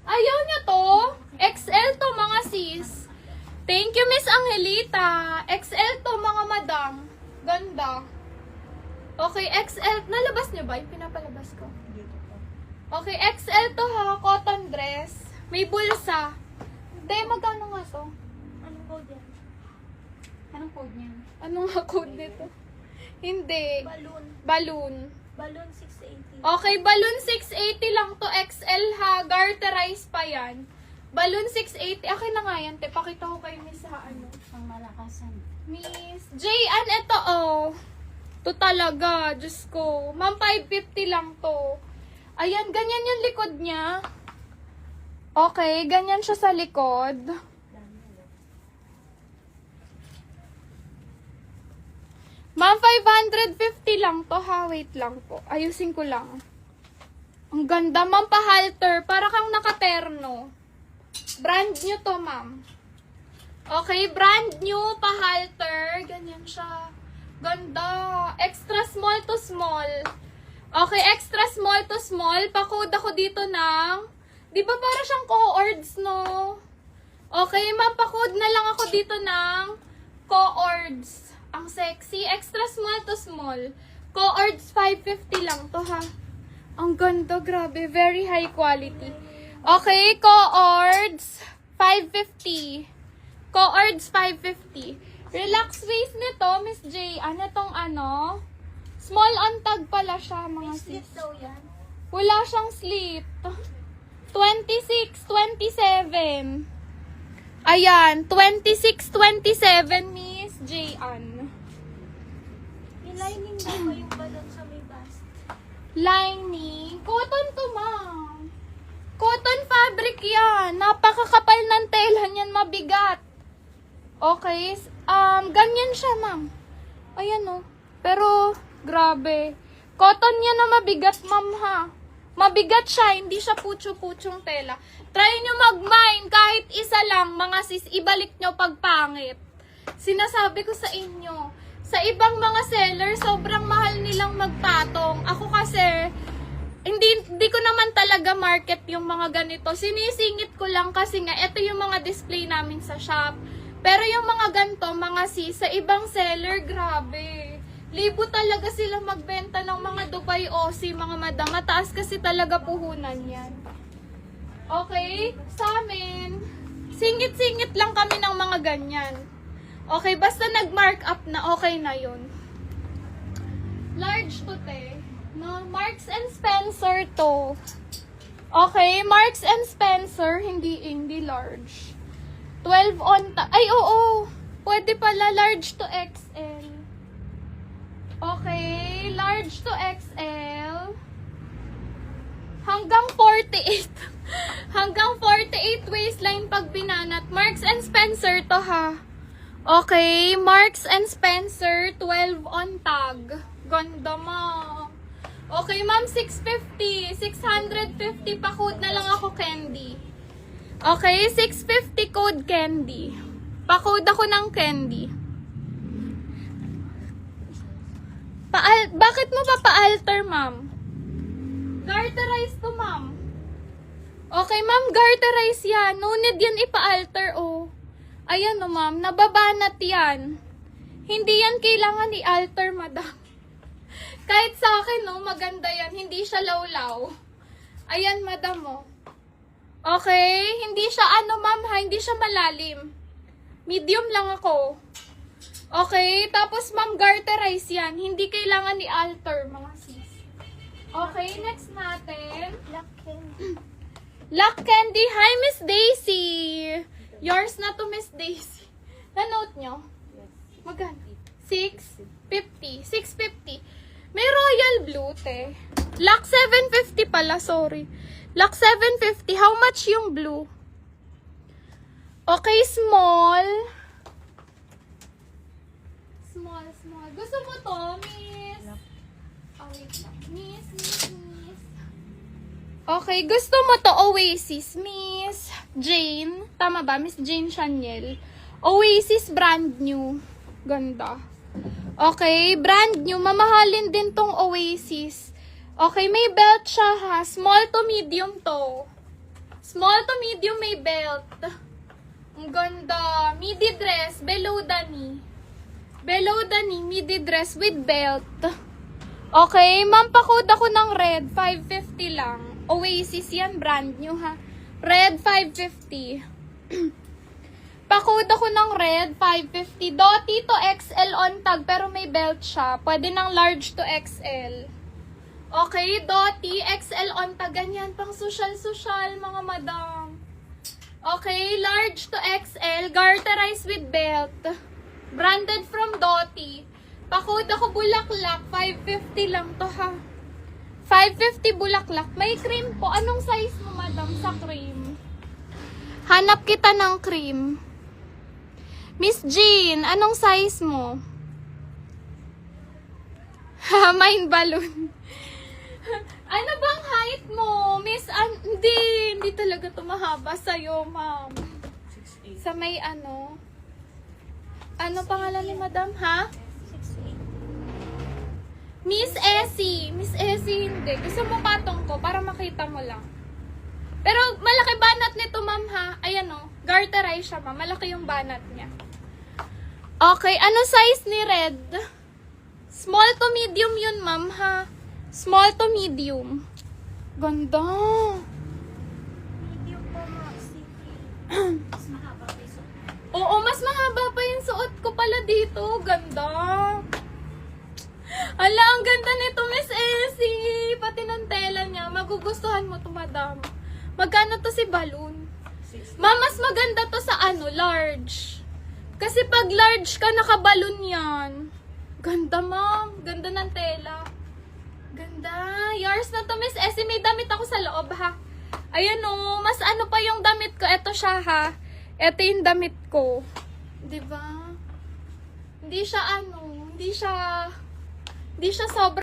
Ayaw niya to. XL to, mga sis. Thank you, Miss Angelita. XL to, mga madam. Ganda. Okay, XL. Nalabas niyo ba? Yung pinapalabas ko. Okay, XL to ha. Cotton dress. May bulsa. Hindi, magkano nga to? Anong code yan? Anong code niya? Anong nga code nito? Hindi. Balloon. Balloon. Balloon 680. Okay, balloon 680 lang to. XL ha. Garterize pa yan. Balloon 680. Akin na nga yan, te. Pakita ko kay Miss ha, ano. Ang malakasan. Miss J.An, ito oh. Ito talaga, Diyos ko. Ma'am, 550 lang to. Ayan, ganyan yung likod niya. Okay, ganyan siya sa likod. Ma'am, 550 lang to ha. Wait lang po. Ayusin ko lang. Ang ganda, ma'am, pa-halter. Para kang nakaterno. Brand new to, ma'am. Okay, brand new, pa-halter. Ganyan siya. Ganda. Extra small to small. Okay, extra small to small. Pa-code ako dito ng... Di ba para siyang co-ords, no? Okay, ma'am, pa-code na lang ako dito ng co-ords. Ang sexy. Extra small to small. Co-ords 550 lang to, ha? Ang ganda, grabe. Very high quality. Okay, co-ords 550. Co-ords 550. Relax waist nito, Miss J. Ano tong ano? Small on tag pala siya, mga Slip sis. daw yan. Wala siyang slip. 26, 27. Ayan, 26, 27, Miss J. Yung lining daw ba yung balloon sa may bust? Lining. Cotton to, ma'am. Cotton fabric yan. Napakakapal ng tela niyan, mabigat. Okay. Ganyan siya, ma'am. Ayan, oh. Pero, grabe. Cotton yan na mabigat, ma'am, ha. Mabigat siya. Hindi siya putyo-putyong tela. Try nyo mag-mine. Kahit isa lang, mga sis, ibalik nyo pag pangit. Sinasabi ko sa inyo. Sa ibang mga seller, sobrang mahal nilang magpatong. Ako kasi, hindi ko naman talaga market yung mga ganito. Sinisingit ko lang kasi nga, ito yung mga display namin sa shop. Pero yung mga ganito, mga sis, sa ibang seller, grabe. Libo talaga sila magbenta ng mga Dubai Aussie, mga madam. Mataas kasi talaga puhunan yan. Okay? Sa amin, singit-singit lang kami ng mga ganyan. Okay, basta nag-mark up na, okay na yun. Large to, te. No, Marks and Spencer to. Okay, Marks and Spencer, hindi large. 12 on ay, oo. Pwede pala large to XL. Okay, large to XL. Hanggang 48. Hanggang 48 waistline pag binanat. Marks and Spencer to, ha. Okay, Marks and Spencer, 12 on tag. Ganda, ma'am. Okay, ma'am, 650. 650 pa code na lang ako, Candy. Okay, 650 code Candy. Pa-code ako ng Candy. Bakit mo pa pa-alter, ma'am? Garterize to, ma'am. Okay, ma'am, garterize yan. No need yan ipa-alter, oh. Ayan, oh, ma'am, nababanat yan. Hindi yan kailangan i-alter, madam. Kahit sa akin, no, maganda yan. Hindi siya lawlaw. Ayan, madam, oh. Okay, hindi siya ano, ma'am, ha? Hindi siya malalim. Medium lang ako. Okay, tapos, ma'am, garterize yan. Hindi kailangan i-alter, mga sis. Okay, next natin. Black candy. Lock Candy. Hi, Miss Daisy. Yours na to, Miss Daisy. Na-note nyo? Magkano? 650. 650. May royal blue, te. Lock 750 pala, sorry. Lock 750. How much yung blue? Okay, small. Small. Gusto mo to, Miss? Oh, wait lang. Miss. Okay, gusto mo to Oasis, Miss Jane. Tama ba? Miss Jane Chaniel. Oasis brand new. Ganda. Okay, brand new. Mamahalin din tong Oasis. Okay, may belt siya, ha. Small to medium to. Small to medium may belt. Ang ganda. Midi dress, below the knee. Below the knee, midi dress with belt. Okay, ma'am, pakode ako ng red. 550 lang. Oasis yan, brand new ha. Red, 550. Pakode ako ng red, 550. Doti to XL on tag, pero may belt siya. Pwede ng large to XL. Okay, Doti, XL on tag. Ganyan, pang social-social, mga madam. Okay, large to XL, garterized with belt. Branded from Doti. Pakode ako bulaklak, 550 lang to ha. 550 bulaklak. May cream po. Anong size mo, madam, sa cream? Hanap kita ng cream. Miss Jean, anong size mo? Mine balloon. Ano bang height mo? Miss, hindi talaga tumahaba sa'yo, ma'am. 6'8". Sa may ano? Ano pangalan ni madam, ha? 6'8". Miss Essie. Miss Essie, hindi. Gusto mo patong ko para makita mo lang. Pero malaki banat nito, ma'am, ha? Ayan, o. Garterized siya, ma'am. Malaki yung banat niya. Okay, ano size ni red? Small to medium yun, ma'am, ha? Small to medium. Ganda. Medium po, Maxi. Mas mahaba pa yung suot. Oo, mas mahaba pa yung suot ko pala dito. Ganda. Ala, ang ganda nito, Miss Essie. Pati ng tela niya. Magugustuhan mo to, madam. Magkano to si balloon? 6'8". Ma'am, mas maganda to sa large. Kasi pag large ka, nakabalon yan. Ganda, ma'am. Ganda ng tela. Ganda. Yours na to, Miss Essie. May damit ako sa loob, ha? Ayan, o. Mas ano pa yung damit ko. Ito siya, ha? Ito yung damit ko. Diba? Hindi siya Hindi siya sobrang